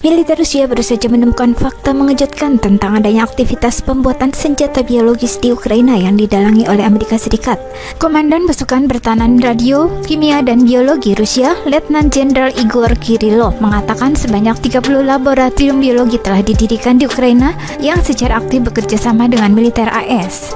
Militer Rusia baru saja menemukan fakta mengejutkan tentang adanya aktivitas pembuatan senjata biologis di Ukraina yang didalangi oleh Amerika Serikat. Komandan Pasukan Pertahanan Radio, Kimia, dan Biologi Rusia, Letnan Jenderal Igor Kirillov, mengatakan sebanyak 30 laboratorium biologi telah didirikan di Ukraina yang secara aktif bekerja sama dengan militer AS.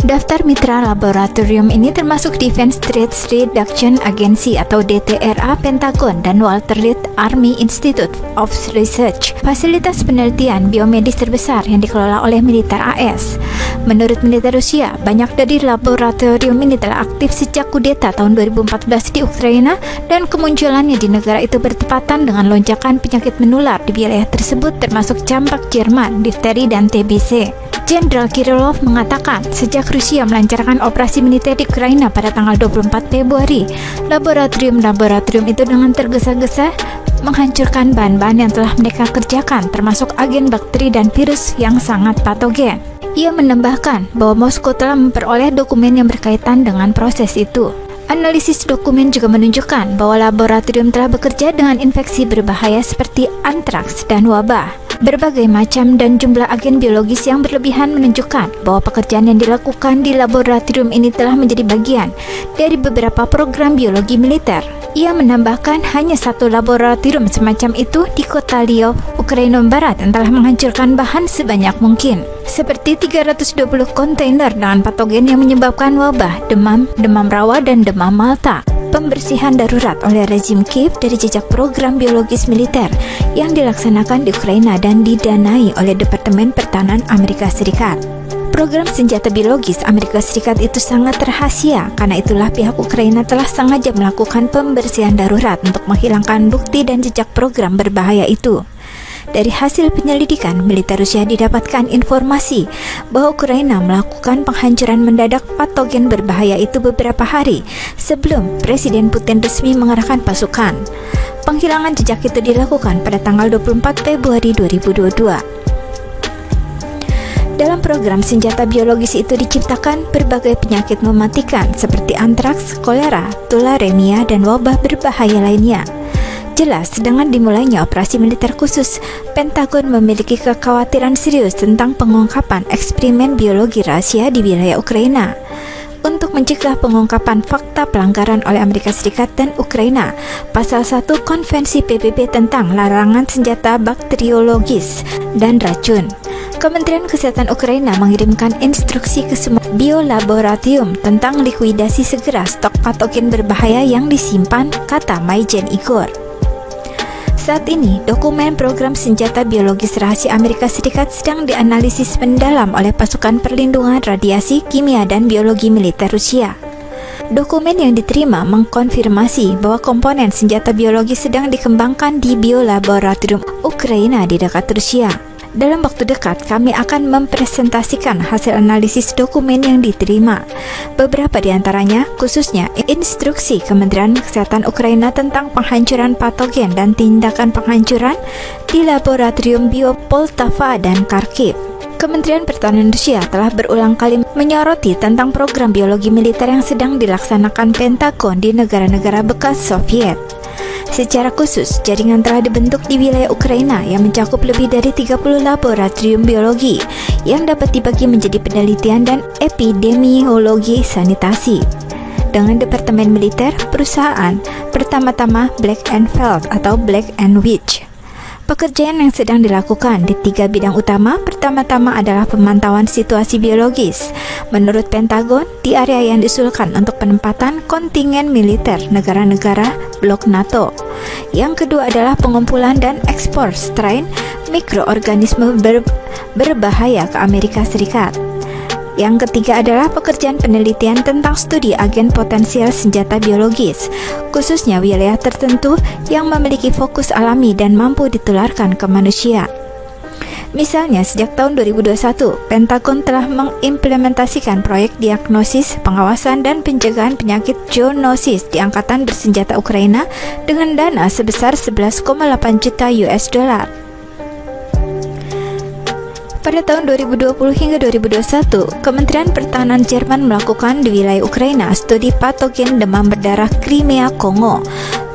Daftar mitra laboratorium ini termasuk Defense Threats Reduction Agency atau DTRA Pentagon dan Walter Reed Army Institute of Research, fasilitas penelitian biomedis terbesar yang dikelola oleh militer AS. Menurut militer Rusia, banyak dari laboratorium ini telah aktif sejak kudeta tahun 2014 di Ukraina dan kemunculannya di negara itu bertepatan dengan lonjakan penyakit menular di wilayah tersebut termasuk campak Jerman, difteri, dan TBC. Jenderal Kirillov mengatakan, sejak Rusia melancarkan operasi militer di Ukraina pada tanggal 24 Februari, laboratorium-laboratorium itu dengan tergesa-gesa menghancurkan bahan-bahan yang telah mereka kerjakan, termasuk agen bakteri dan virus yang sangat patogen. Ia menambahkan bahwa Moskow telah memperoleh dokumen yang berkaitan dengan proses itu. Analisis dokumen juga menunjukkan bahwa laboratorium telah bekerja dengan infeksi berbahaya seperti antraks dan wabah. Berbagai macam dan jumlah agen biologis yang berlebihan menunjukkan bahwa pekerjaan yang dilakukan di laboratorium ini telah menjadi bagian dari beberapa program biologi militer. Ia menambahkan hanya satu laboratorium semacam itu di kota Lviv, Ukraina Barat, yang telah menghancurkan bahan sebanyak mungkin, seperti 320 kontainer dengan patogen yang menyebabkan wabah, demam rawa, dan demam Malta. Pembersihan darurat oleh rezim Kiev dari jejak program biologis militer yang dilaksanakan di Ukraina dan didanai oleh Departemen Pertahanan Amerika Serikat. Program senjata biologis Amerika Serikat itu sangat rahasia, karena itulah pihak Ukraina telah sengaja melakukan pembersihan darurat untuk menghilangkan bukti dan jejak program berbahaya itu. Dari hasil penyelidikan, militer Rusia didapatkan informasi bahwa Ukraina melakukan penghancuran mendadak patogen berbahaya itu beberapa hari sebelum Presiden Putin resmi mengerahkan pasukan. Penghilangan jejak itu dilakukan pada tanggal 24 Februari 2022. Dalam program senjata biologis itu diciptakan berbagai penyakit mematikan seperti antraks, kolera, tularemia, dan wabah berbahaya lainnya. Jelas, dengan dimulainya operasi militer khusus, Pentagon memiliki kekhawatiran serius tentang pengungkapan eksperimen biologi rahasia di wilayah Ukraina. Untuk mencegah pengungkapan fakta pelanggaran oleh Amerika Serikat dan Ukraina, Pasal 1 Konvensi PBB tentang larangan senjata bakteriologis dan racun. Kementerian Kesehatan Ukraina mengirimkan instruksi ke semua biolaboratorium tentang likuidasi segera stok patogen berbahaya yang disimpan, kata Maijen Igor. Saat ini, dokumen program senjata biologis rahasia Amerika Serikat sedang dianalisis mendalam oleh pasukan perlindungan radiasi, kimia, dan biologi militer Rusia. Dokumen yang diterima mengkonfirmasi bahwa komponen senjata biologis sedang dikembangkan di biolaboratorium Ukraina di dekat Rusia. Dalam waktu dekat, kami akan mempresentasikan hasil analisis dokumen yang diterima. Beberapa di antaranya, khususnya instruksi Kementerian Kesehatan Ukraina tentang penghancuran patogen dan tindakan penghancuran di laboratorium Bio Poltava dan Kharkiv. Kementerian Pertahanan Rusia telah berulang kali menyoroti tentang program biologi militer yang sedang dilaksanakan Pentagon di negara-negara bekas Soviet. Secara khusus, jaringan telah dibentuk di wilayah Ukraina yang mencakup lebih dari 30 laboratorium biologi yang dapat dibagi menjadi penelitian dan epidemiologi sanitasi. Dengan Departemen Militer, perusahaan, pertama-tama Black & Veatch atau Black & Veatch. Pekerjaan yang sedang dilakukan di 3 bidang utama, pertama-tama adalah pemantauan situasi biologis. Menurut Pentagon, di area yang diusulkan untuk penempatan kontingen militer negara-negara blok NATO. Yang kedua adalah pengumpulan dan ekspor strain mikroorganisme berbahaya ke Amerika Serikat. Yang ketiga adalah pekerjaan penelitian tentang studi agen potensial senjata biologis, khususnya wilayah tertentu yang memiliki fokus alami dan mampu ditularkan ke manusia. Misalnya, sejak tahun 2021, Pentagon telah mengimplementasikan proyek diagnosis, pengawasan, dan pencegahan penyakit zoonosis di Angkatan Bersenjata Ukraina dengan dana sebesar 11,8 juta US dollar. Pada tahun 2020 hingga 2021, Kementerian Pertahanan Jerman melakukan di wilayah Ukraina studi patogen demam berdarah Crimea Kongo.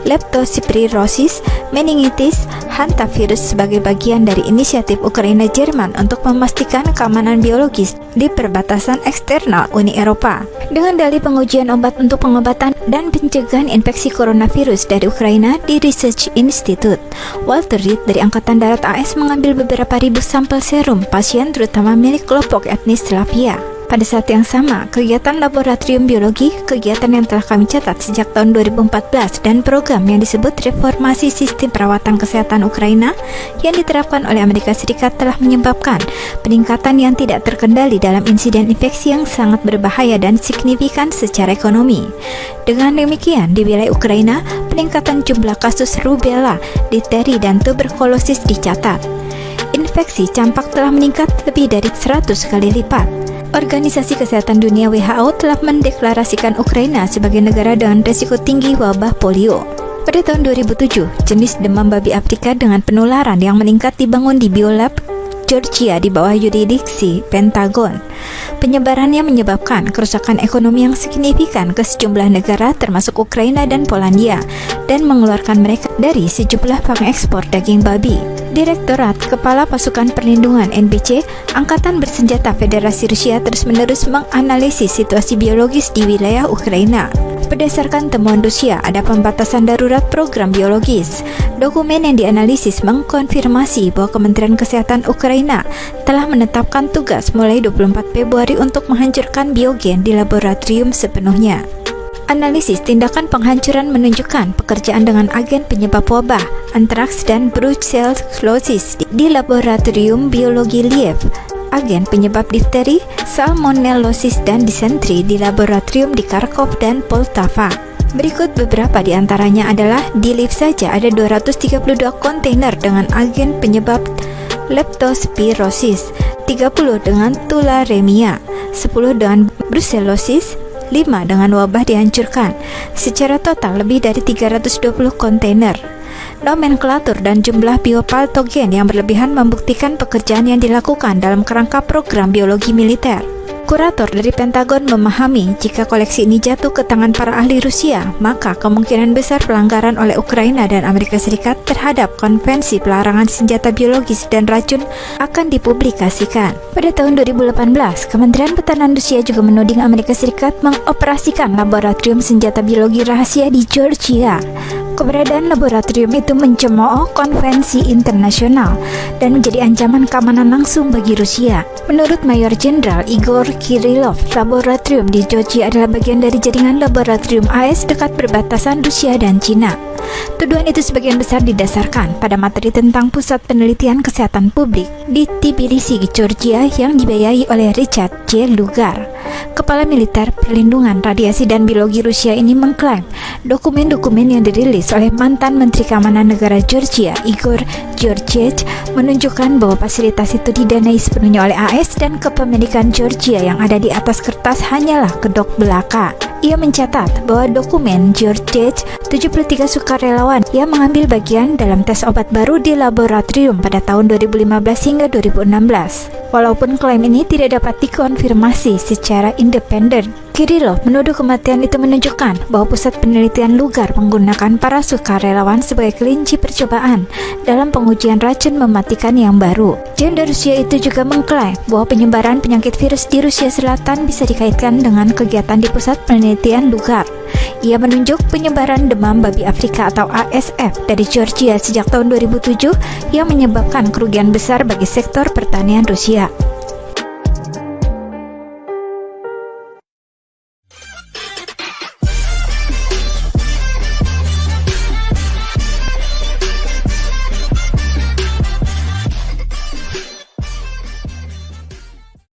leptospirosis, meningitis, hantavirus sebagai bagian dari inisiatif Ukraina-Jerman untuk memastikan keamanan biologis di perbatasan eksternal Uni Eropa. Dengan dalih pengujian obat untuk pengobatan dan pencegahan infeksi coronavirus dari Ukraina di Research Institute, Walter Reed dari Angkatan Darat AS mengambil beberapa ribu sampel serum pasien terutama milik kelompok etnis Slavia. Pada saat yang sama, kegiatan laboratorium biologi, kegiatan yang telah kami catat sejak tahun 2014 dan program yang disebut reformasi sistem perawatan kesehatan Ukraina yang diterapkan oleh Amerika Serikat telah menyebabkan peningkatan yang tidak terkendali dalam insiden infeksi yang sangat berbahaya dan signifikan secara ekonomi. Dengan demikian, di wilayah Ukraina, peningkatan jumlah kasus rubella, difteri, dan tuberkulosis dicatat. Infeksi campak telah meningkat lebih dari 100 kali lipat. Organisasi Kesehatan Dunia WHO telah mendeklarasikan Ukraina sebagai negara dengan risiko tinggi wabah polio. Pada tahun 2007, jenis demam babi Afrika dengan penularan yang meningkat dibangun di biolab Georgia di bawah yurisdiksi Pentagon. Penyebarannya menyebabkan kerusakan ekonomi yang signifikan ke sejumlah negara termasuk Ukraina dan Polandia dan mengeluarkan mereka dari sejumlah pengekspor daging babi. Direktorat Kepala Pasukan Perlindungan NBC, Angkatan Bersenjata Federasi Rusia terus-menerus menganalisis situasi biologis di wilayah Ukraina. Berdasarkan temuan Rusia, ada pembatasan darurat program biologis. Dokumen yang dianalisis mengkonfirmasi bahwa Kementerian Kesehatan Ukraina telah menetapkan tugas mulai 24 Februari untuk menghancurkan biogen di laboratorium sepenuhnya. Analisis tindakan penghancuran menunjukkan pekerjaan dengan agen penyebab wabah, antraks dan brucellosis di laboratorium biologi Lviv, agen penyebab difteri, salmonellosis dan disentri di laboratorium di Kharkov dan Poltava. Berikut beberapa di antaranya adalah di Lviv saja ada 232 kontainer dengan agen penyebab leptospirosis, 30 dengan tularemia, 10 dengan brucellosis, 5 dengan wabah dihancurkan. Secara total lebih dari 320 kontainer. Nomenklatur dan jumlah biopatogen yang berlebihan membuktikan pekerjaan yang dilakukan dalam kerangka program biologi militer. Kurator dari Pentagon memahami jika koleksi ini jatuh ke tangan para ahli Rusia, maka kemungkinan besar pelanggaran oleh Ukraina dan Amerika Serikat terhadap konvensi pelarangan senjata biologis dan racun akan dipublikasikan. Pada tahun 2018, Kementerian Pertahanan Rusia juga menuding Amerika Serikat mengoperasikan laboratorium senjata biologi rahasia di Georgia. Keberadaan laboratorium itu mencemooh konvensi internasional dan menjadi ancaman keamanan langsung bagi Rusia. Menurut Mayor Jenderal Igor Kirillov, laboratorium di Georgia adalah bagian dari jaringan laboratorium AS dekat perbatasan Rusia dan Cina. Tuduhan itu sebagian besar didasarkan pada materi tentang Pusat Penelitian Kesehatan Publik di Tbilisi, Georgia yang dibiayai oleh Richard J. Lugar. Kepala Militer Perlindungan Radiasi dan Biologi Rusia ini mengklaim dokumen-dokumen yang dirilis oleh mantan Menteri Keamanan Negara Georgia, Igor Georgievich, menunjukkan bahwa fasilitas itu didanai sepenuhnya oleh AS dan kepemilikan Georgia yang ada di atas kertas hanyalah kedok belaka. Ia mencatat bahwa dokumen Georgievich 73 sukarelawan yang mengambil bagian dalam tes obat baru di laboratorium pada tahun 2015 hingga 2016. Walaupun klaim ini tidak dapat dikonfirmasi secara independen, Kirillov menuduh kematian itu menunjukkan bahwa Pusat Penelitian Lugar menggunakan para sukarelawan sebagai kelinci percobaan dalam pengujian racun mematikan yang baru. Jenderal Rusia itu juga mengklaim bahwa penyebaran penyakit virus di Rusia Selatan bisa dikaitkan dengan kegiatan di Pusat Penelitian Lugar. Ia menunjuk penyebaran demam babi Afrika atau ASF dari Georgia sejak tahun 2007 yang menyebabkan kerugian besar bagi sektor pertanian Rusia.